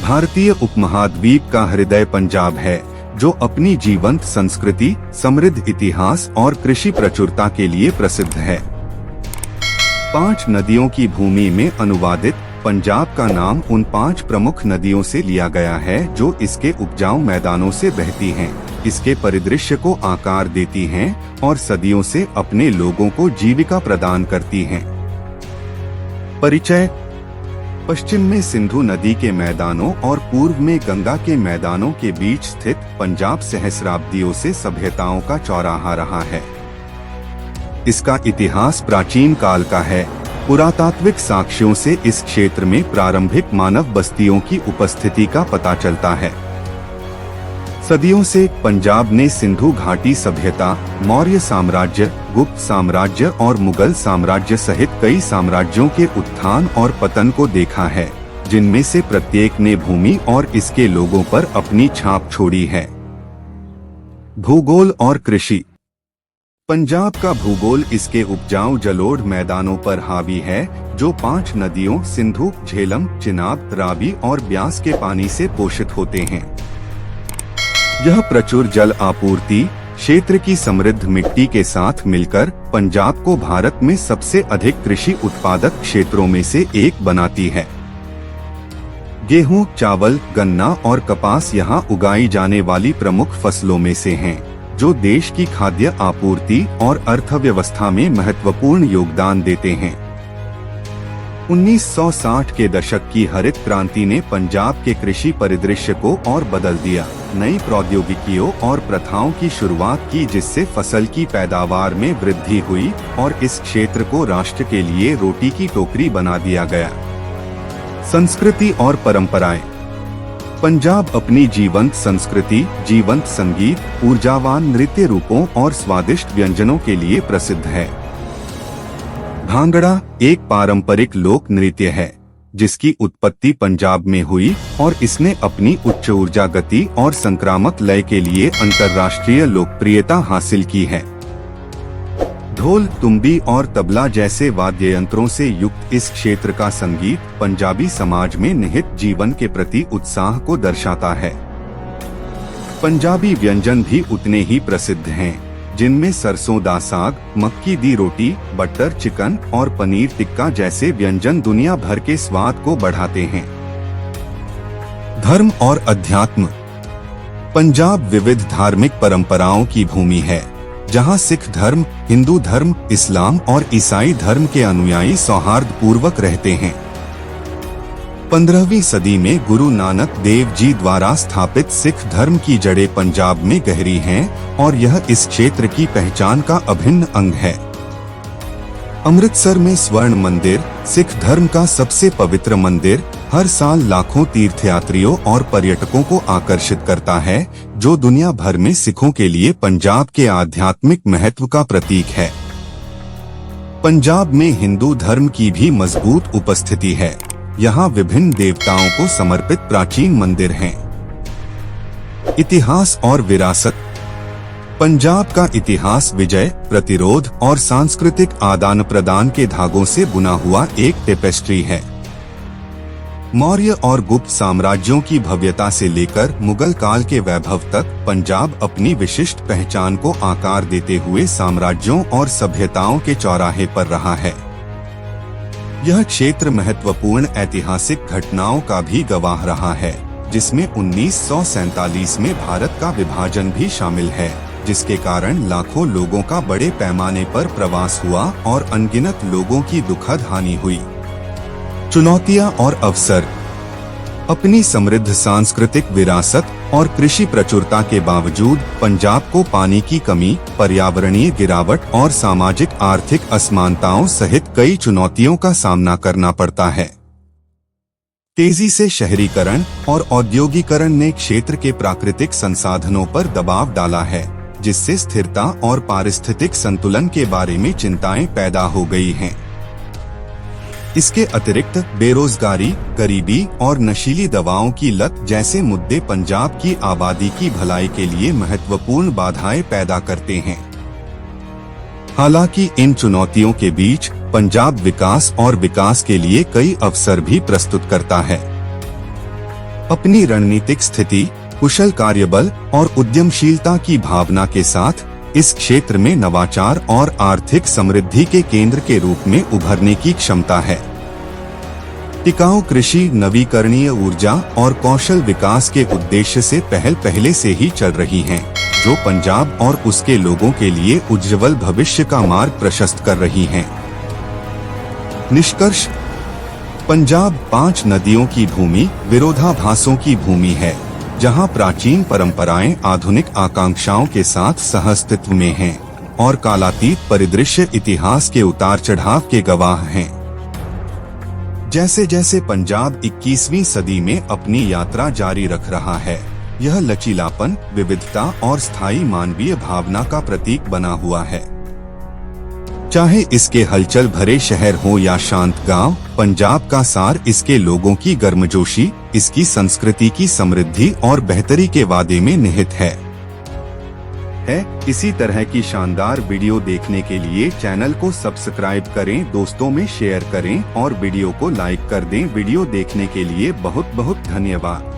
भारतीय उपमहाद्वीप का हृदय पंजाब है, जो अपनी जीवंत संस्कृति, समृद्ध इतिहास और कृषि प्रचुरता के लिए प्रसिद्ध है। 5 नदियों की भूमि में अनुवादित पंजाब का नाम उन 5 प्रमुख नदियों से लिया गया है जो इसके उपजाऊ मैदानों से बहती हैं, इसके परिदृश्य को आकार देती हैं और सदियों से अपने लोगों को जीविका प्रदान करती हैं। परिचय। पश्चिम में सिंधु नदी के मैदानों और पूर्व में गंगा के मैदानों के बीच स्थित पंजाब सहस्राब्दियों से सभ्यताओं का चौराहा रहा है। इसका इतिहास प्राचीन काल का है। पुरातात्विक साक्ष्यों से इस क्षेत्र में प्रारंभिक मानव बस्तियों की उपस्थिति का पता चलता है। सदियों से पंजाब ने सिंधु घाटी सभ्यता, मौर्य साम्राज्य, गुप्त साम्राज्य और मुगल साम्राज्य सहित कई साम्राज्यों के उत्थान और पतन को देखा है, जिनमें से प्रत्येक ने भूमि और इसके लोगों पर अपनी छाप छोड़ी है। भूगोल और कृषि। पंजाब का भूगोल इसके उपजाऊ जलोढ़ मैदानों पर हावी है, जो 5 नदियों सिंधु, झेलम, चिनाब, रावी और ब्यास के पानी से पोषित होते हैं। यह प्रचुर जल आपूर्ति क्षेत्र की समृद्ध मिट्टी के साथ मिलकर पंजाब को भारत में सबसे अधिक कृषि उत्पादक क्षेत्रों में से एक बनाती है। गेहूं, चावल, गन्ना और कपास यहाँ उगाई जाने वाली प्रमुख फसलों में से हैं, जो देश की खाद्य आपूर्ति और अर्थव्यवस्था में महत्वपूर्ण योगदान देते हैं। 1960 के दशक की हरित क्रांति ने पंजाब के कृषि परिदृश्य को और बदल दिया। नई प्रौद्योगिकियों और प्रथाओं की शुरुआत की, जिससे फसल की पैदावार में वृद्धि हुई और इस क्षेत्र को राष्ट्र के लिए रोटी की टोकरी बना दिया गया। संस्कृति और परंपराएं। पंजाब अपनी जीवंत संस्कृति, जीवंत संगीत, ऊर्जावान नृत्य रूपों और स्वादिष्ट व्यंजनों के लिए प्रसिद्ध है। भांगड़ा एक पारंपरिक लोक नृत्य है, जिसकी उत्पत्ति पंजाब में हुई और इसने अपनी उच्च ऊर्जा गति और संक्रामक लय के लिए अंतर्राष्ट्रीय लोकप्रियता हासिल की है। ढोल, तुम्बी और तबला जैसे वाद्य यंत्रों से युक्त इस क्षेत्र का संगीत पंजाबी समाज में निहित जीवन के प्रति उत्साह को दर्शाता है। पंजाबी व्यंजन भी उतने ही प्रसिद्ध हैं, जिनमें सरसों दा साग, मक्की दी रोटी, बटर चिकन और पनीर टिक्का जैसे व्यंजन दुनिया भर के स्वाद को बढ़ाते हैं। धर्म और अध्यात्म। पंजाब विविध धार्मिक परंपराओं की भूमि है, जहां सिख धर्म, हिंदू धर्म, इस्लाम और ईसाई धर्म के अनुयायी सौहार्द पूर्वक रहते हैं। 15वीं सदी में गुरु नानक देव जी द्वारा स्थापित सिख धर्म की जड़ें पंजाब में गहरी हैं और यह इस क्षेत्र की पहचान का अभिन्न अंग है। अमृतसर में स्वर्ण मंदिर, सिख धर्म का सबसे पवित्र मंदिर, हर साल लाखों तीर्थयात्रियों और पर्यटकों को आकर्षित करता है, जो दुनिया भर में सिखों के लिए पंजाब के आध्यात्मिक महत्व का प्रतीक है। पंजाब में हिंदू धर्म की भी मजबूत उपस्थिति है। यहाँ विभिन्न देवताओं को समर्पित प्राचीन मंदिर हैं। इतिहास और विरासत। पंजाब का इतिहास विजय, प्रतिरोध और सांस्कृतिक आदान प्रदान के धागों से बुना हुआ एक टेपेस्ट्री है। मौर्य और गुप्त साम्राज्यों की भव्यता से लेकर मुगल काल के वैभव तक पंजाब अपनी विशिष्ट पहचान को आकार देते हुए साम्राज्यों और सभ्यताओं के चौराहे पर रहा है। यह क्षेत्र महत्वपूर्ण ऐतिहासिक घटनाओं का भी गवाह रहा है, जिसमें 1947 में भारत का विभाजन भी शामिल है, जिसके कारण लाखों लोगों का बड़े पैमाने पर प्रवास हुआ और अनगिनत लोगों की दुखद हानि हुई। चुनौतियां और अवसर। अपनी समृद्ध सांस्कृतिक विरासत और कृषि प्रचुरता के बावजूद पंजाब को पानी की कमी, पर्यावरणीय गिरावट और सामाजिक आर्थिक असमानताओं सहित कई चुनौतियों का सामना करना पड़ता है। तेजी से शहरीकरण और औद्योगिकरण ने क्षेत्र के प्राकृतिक संसाधनों पर दबाव डाला है, जिससे स्थिरता और पारिस्थितिक संतुलन के बारे में चिंताएं पैदा हो गई हैं। इसके अतिरिक्त बेरोजगारी, गरीबी और नशीली दवाओं की लत जैसे मुद्दे पंजाब की आबादी की भलाई के लिए महत्वपूर्ण बाधाएं पैदा करते हैं। हालांकि इन चुनौतियों के बीच पंजाब विकास और विकास के लिए कई अवसर भी प्रस्तुत करता है। अपनी रणनीतिक स्थिति, कुशल कार्यबल और उद्यमशीलता की भावना के साथ इस क्षेत्र में नवाचार और आर्थिक समृद्धि के केंद्र के रूप में उभरने की क्षमता है। टिकाऊ कृषि, नवीकरणीय ऊर्जा और कौशल विकास के उद्देश्य से पहले से ही चल रही हैं, जो पंजाब और उसके लोगों के लिए उज्जवल भविष्य का मार्ग प्रशस्त कर रही हैं। निष्कर्ष: पंजाब 5 नदियों की भूमि, विरोधाभासों की भूमि है, जहां प्राचीन परंपराएं आधुनिक आकांक्षाओं के साथ सहअस्तित्व में हैं और कालातीत परिदृश्य इतिहास के उतार चढ़ाव के गवाह हैं। जैसे जैसे पंजाब 21वीं सदी में अपनी यात्रा जारी रख रहा है, यह लचीलापन, विविधता और स्थायी मानवीय भावना का प्रतीक बना हुआ है। चाहे इसके हलचल भरे शहर हो या शांत गांव, पंजाब का सार इसके लोगों की गर्मजोशी, इसकी संस्कृति की समृद्धि और बेहतरी के वादे में निहित है। इसी तरह की शानदार वीडियो देखने के लिए चैनल को सब्सक्राइब करें, दोस्तों में शेयर करें और वीडियो को लाइक कर दें। वीडियो देखने के लिए बहुत बहुत धन्यवाद।